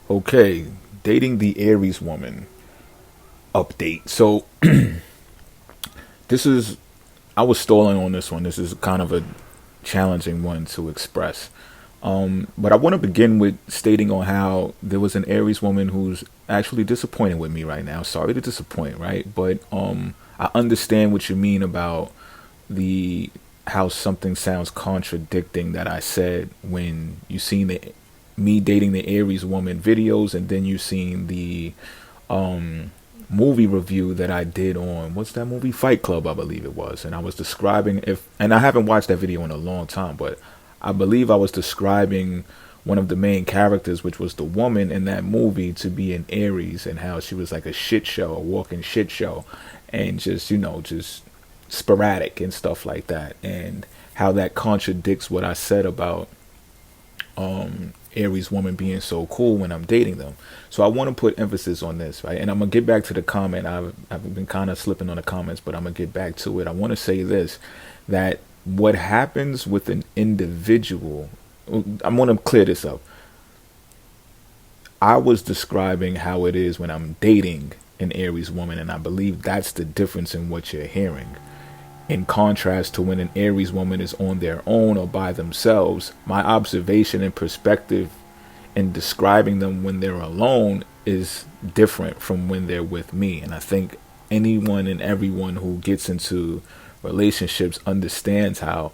Okay, dating the Aries woman update. So this is I was stalling on this one. This is kind of a challenging one to express. But I want to begin with stating on how there was an Aries woman who's actually disappointed with me right now. Sorry to disappoint, right? But I understand what you mean about the how something sounds contradicting that I said when you seen the me dating the Aries woman videos, and then you seen the movie review that I did on what's that movie, Fight Club, I believe it was. And I was describing, if and I haven't watched that video in a long time, but I believe I was describing one of the main characters, which was the woman in that movie, to be an Aries, and how she was like a shit show, a walking shit show, and just, just sporadic and stuff like that, and how that contradicts what I said about Aries woman being so cool when I'm dating them. So I want to put emphasis on this, right? And I'm gonna get back to the comment. I've been kind of slipping on the comments, but I'm gonna get back to it. I want to say this, that what happens with an individual, I'm gonna clear this up. I was describing how it is when I'm dating an Aries woman, and I believe that's the difference in what you're hearing. In contrast to when an Aries woman is on their own or by themselves, my observation and perspective in describing them when they're alone is different from when they're with me. And I think anyone and everyone who gets into relationships understands how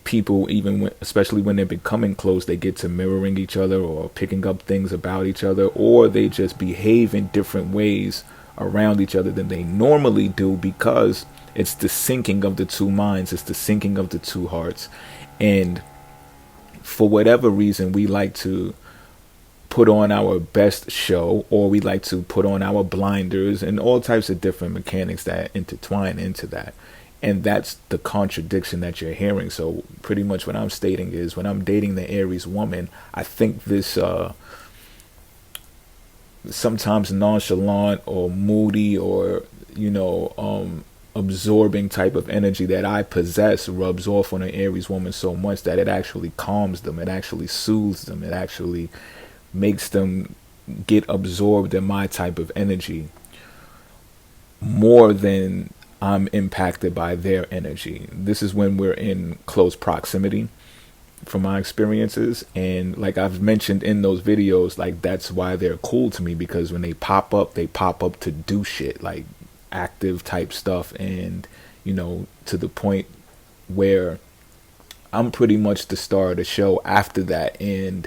people, even when, especially when they're becoming close, they get to mirroring each other or picking up things about each other, or they just behave in different ways around each other than they normally do, because it's the syncing of the two minds, it's the syncing of the two hearts. And for whatever reason, we like to put on our best show, or we like to put on our blinders, and all types of different mechanics that intertwine into that. And that's the contradiction that you're hearing. So pretty much what I'm stating is, when I'm dating the Aries woman, I think this sometimes nonchalant or moody or absorbing type of energy that I possess rubs off on an Aries woman so much that it actually calms them, it actually soothes them, it actually makes them get absorbed in my type of energy more than I'm impacted by their energy. This is when we're in close proximity, from my experiences. And like I've mentioned in those videos, like that's why they're cool to me, because when they pop up to do shit, like active type stuff, and to the point where I'm pretty much the star of the show after that. And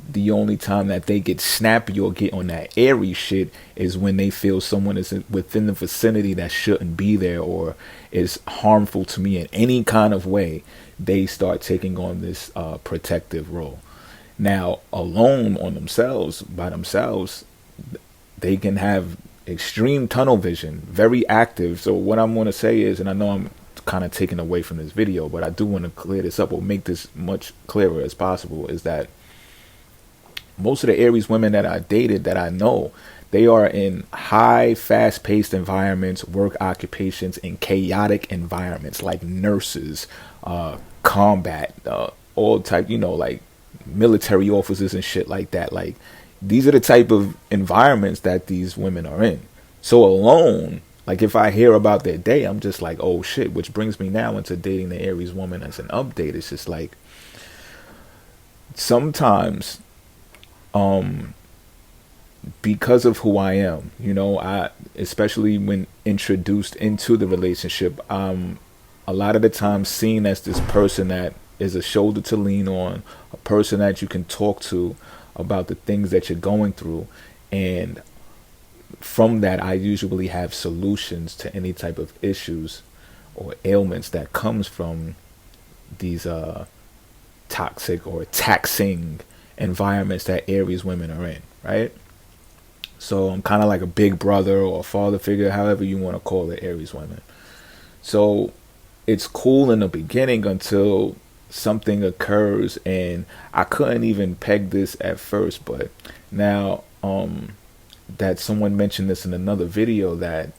the only time that they get snappy or get on that airy shit is when they feel someone is within the vicinity that shouldn't be there, or is harmful to me in any kind of way. They start taking on this protective role. Now, alone on themselves, by themselves, they can have extreme tunnel vision, very active. So what I'm going to say is, and I know I'm kind of taking away from this video, but I do want to clear this up, or make this much clearer as possible, is that most of the Aries women that I dated, that I know, they are in high, fast-paced environments, work occupations, and chaotic environments, like nurses, combat, all type, like military officers and shit like that. Like, these are the type of environments that these women are in. So alone, like if I hear about their day, I'm just like, oh shit, which brings me now into dating the Aries woman as an update. It's just like, sometimes because of who I am, I, especially when introduced into the relationship, a lot of the time seen as this person that is a shoulder to lean on, a person that you can talk to about the things that you're going through. And from that, I usually have solutions to any type of issues or ailments that comes from these toxic or taxing environments that Aries women are in, right? So I'm kind of like a big brother or a father figure, however you want to call it, Aries women. So it's cool in the beginning until something occurs, and I couldn't even peg this at first, but now that someone mentioned this in another video, that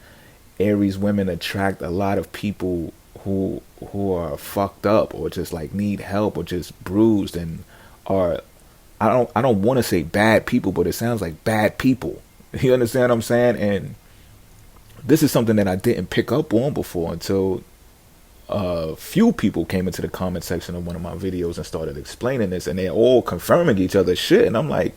Aries women attract a lot of people who are fucked up, or just like need help, or just bruised, and are I don't want to say bad people, but it sounds like bad people. You understand what I'm saying? And this is something that I didn't pick up on before until a few people came into the comment section of one of my videos and started explaining this, and they're all confirming each other's shit. And I'm like,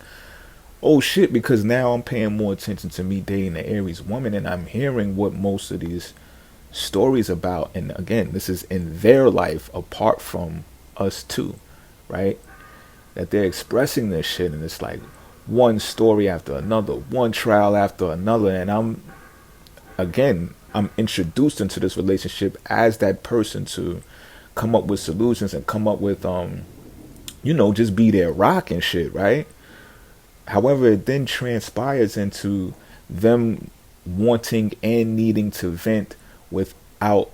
oh shit, because now I'm paying more attention to me dating the Aries woman, and I'm hearing what most of these stories about. And again, this is in their life apart from us too, right? That they're expressing this shit, and it's like one story after another, one trial after another. And I'm introduced into this relationship as that person to come up with solutions and come up with just be their rock and shit, right? However, it then transpires into them wanting and needing to vent without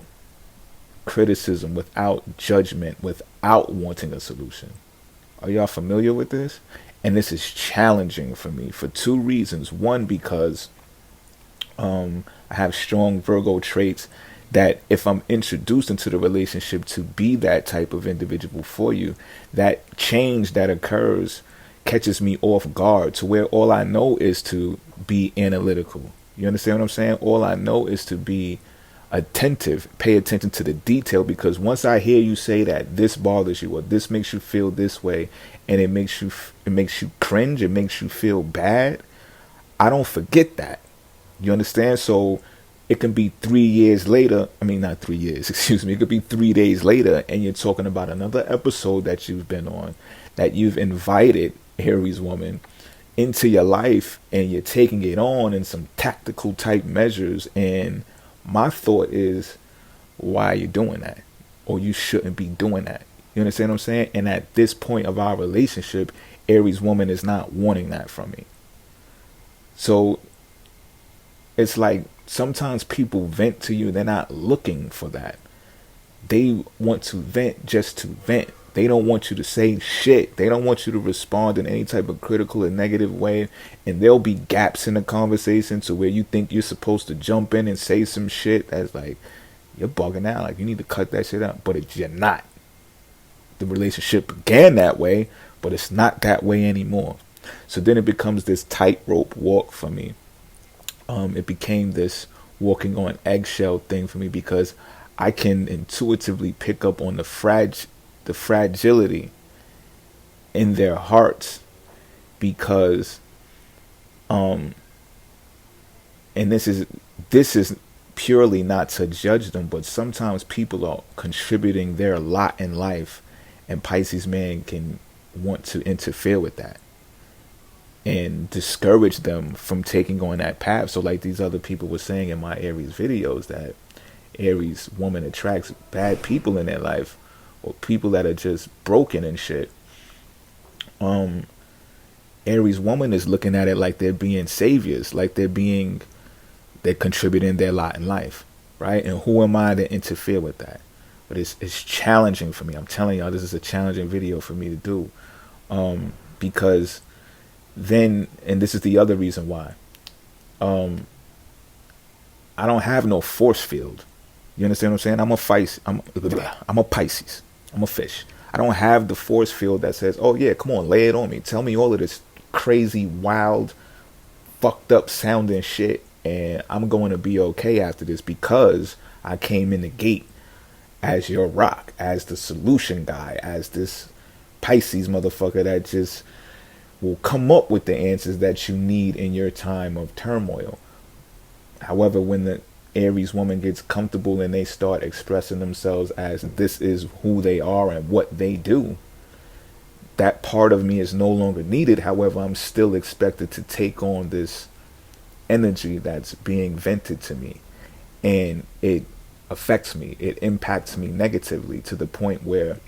criticism, without judgment, without wanting a solution. Are y'all familiar with this? And this is challenging for me for two reasons. One, because I have strong Virgo traits that if I'm introduced into the relationship to be that type of individual for you, that change that occurs catches me off guard to where all I know is to be analytical. You understand what I'm saying? All I know is to be attentive, pay attention to the detail, because once I hear you say that this bothers you or this makes you feel this way, and it makes you cringe, it makes you feel bad, I don't forget that. You understand? So it can be 3 years later. I mean, not 3 years, excuse me. It could be 3 days later, and you're talking about another episode that you've been on, that you've invited Aries woman into your life, and you're taking it on in some tactical type measures. And my thought is, why are you doing that? Or you shouldn't be doing that. You understand what I'm saying? And at this point of our relationship, Aries woman is not wanting that from me. So it's like sometimes people vent to you. They're not looking for that. They want to vent just to vent. They don't want you to say shit. They don't want you to respond in any type of critical or negative way. And there'll be gaps in the conversation to where you think you're supposed to jump in and say some shit that's like, you're bugging out. Like, you need to cut that shit out. But you're not. The relationship began that way, but it's not that way anymore. So then it becomes this tightrope walk for me. It became this walking on eggshell thing for me, because I can intuitively pick up on the fragility in their hearts, because and this is purely not to judge them, but sometimes people are contributing their lot in life, and Pisces man can want to interfere with that and discourage them from taking on that path. So like these other people were saying in my Aries videos, that Aries woman attracts bad people in their life, or people that are just broken and shit. Aries woman is looking at it like they're being saviors, like they're contributing their lot in life, right? And who am I to interfere with that? But it's challenging for me. I'm telling y'all, this is a challenging video for me to do, because then, and this is the other reason why, I don't have no force field. You understand what I'm saying? I'm a Pisces. I'm a fish. I don't have the force field that says, oh yeah, come on, lay it on me. Tell me all of this crazy, wild, fucked up sounding shit, and I'm going to be okay after this, because I came in the gate as your rock, as the solution guy, as this Pisces motherfucker that just will come up with the answers that you need in your time of turmoil. However, when the Aries woman gets comfortable and they start expressing themselves as this is who they are and what they do, that part of me is no longer needed. However, I'm still expected to take on this energy that's being vented to me, and it affects me. It impacts me negatively to the point where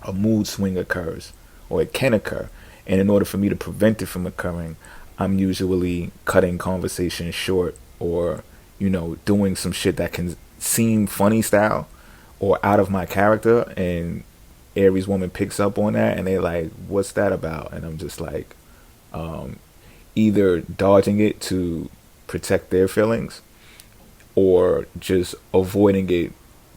a mood swing occurs, or it can occur. And in order for me to prevent it from occurring, I'm usually cutting conversations short, or doing some shit that can seem funny style or out of my character, and Aries woman picks up on that, and they're like, what's that about? And I'm just like, either dodging it to protect their feelings, or just avoiding it,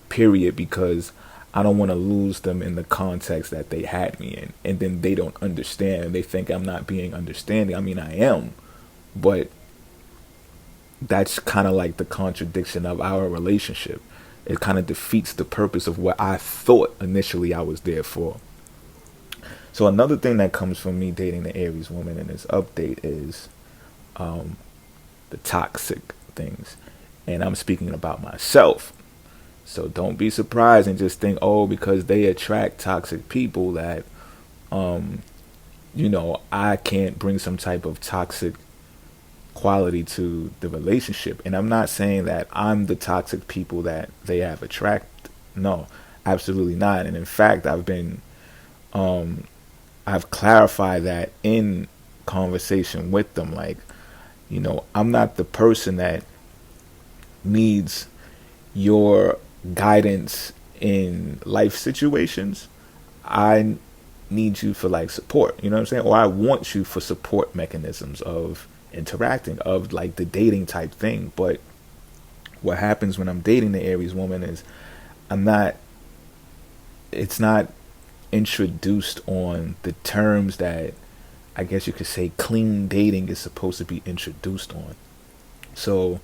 period, because I don't want to lose them in the context that they had me in, and then they don't understand. They think I'm not being understanding. I mean, I am, but that's kind of like the contradiction of our relationship. It kind of defeats the purpose of what I thought initially I was there for. So another thing that comes from me dating the Aries woman in this update is the toxic things. And I'm speaking about myself. So don't be surprised and just think, oh, because they attract toxic people that, I can't bring some type of toxic quality to the relationship. And I'm not saying that I'm the toxic people that they have attracted. No, absolutely not. And in fact, I've clarified that in conversation with them. Like, I'm not the person that needs your guidance in life situations. I need you for like support, you know what I'm saying? Or I want you for support mechanisms of interacting, of like the dating type thing. But what happens when I'm dating the Aries woman is it's not introduced on the terms that I guess you could say clean dating is supposed to be introduced on. So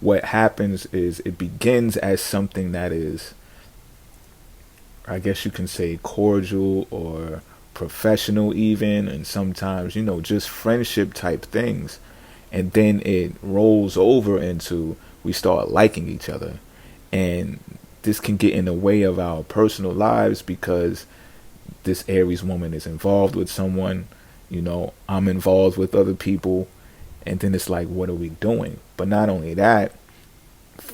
what happens is it begins as something that is, I guess you can say, cordial or professional even, and sometimes, just friendship type things. And then it rolls over into we start liking each other. And this can get in the way of our personal lives because this Aries woman is involved with someone, I'm involved with other people, and then it's like, what are we doing? But not only that,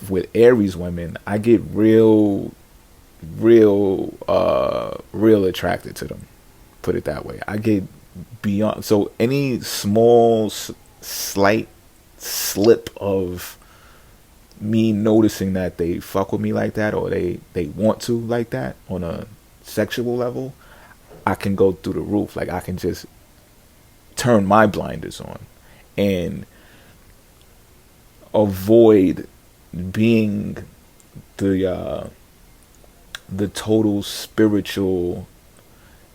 with Aries women, I get real attracted to them. Put it that way. I get beyond. So any small, slight slip of me noticing that they fuck with me like that, or they want to like that on a sexual level, I can go through the roof. Like I can just turn my blinders on and avoid being the total spiritual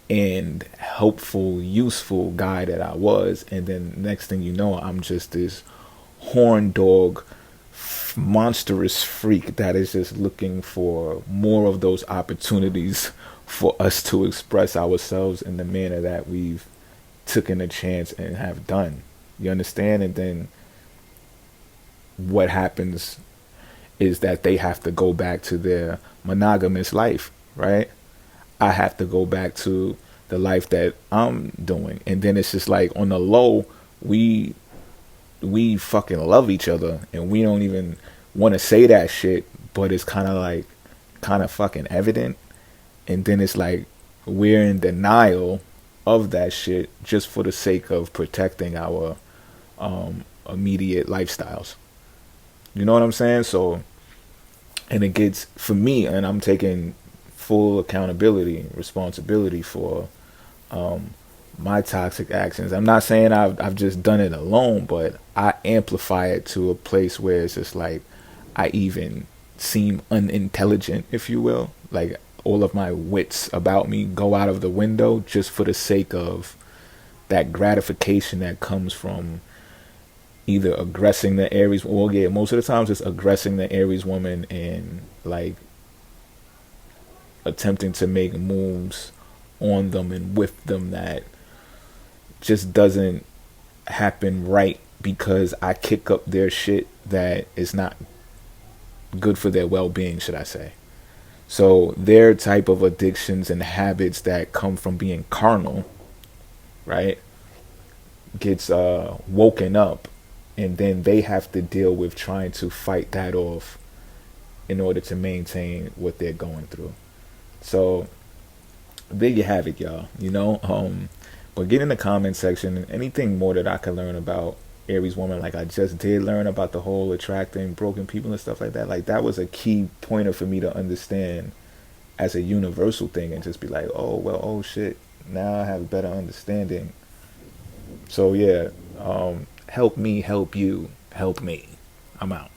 and helpful, useful guy that I was. And then next thing you know, I'm just this horn dog, monstrous freak that is just looking for more of those opportunities for us to express ourselves in the manner that we've taken a chance and have done. You understand? And then what happens is that they have to go back to their monogamous life, right? I have to go back to the life that I'm doing. And then it's just like on the low, we fucking love each other and we don't even want to say that shit, but it's kind of fucking evident. And then it's like we're in denial of that shit just for the sake of protecting our immediate lifestyles. You know what I'm saying? So, and it gets, for me, and I'm taking full accountability, responsibility for my toxic actions. I'm not saying I've just done it alone, but I amplify it to a place where it's just like I even seem unintelligent, if you will. Like all of my wits about me go out of the window just for the sake of that gratification that comes from either aggressing the Aries, or yeah, most of the times it's aggressing the Aries woman and like attempting to make moves on them and with them that just doesn't happen right because I kick up their shit that is not good for their well-being, should I say. So their type of addictions and habits that come from being carnal, right, gets woken up, and then they have to deal with trying to fight that off in order to maintain what they're going through. So there you have it, y'all. But get in the comment section. Anything more that I can learn about Aries woman, like I just did learn about the whole attracting broken people and stuff like that. Like that was a key pointer for me to understand as a universal thing, and just be like, oh shit, now I have a better understanding. So yeah, help me, help you, help me. I'm out.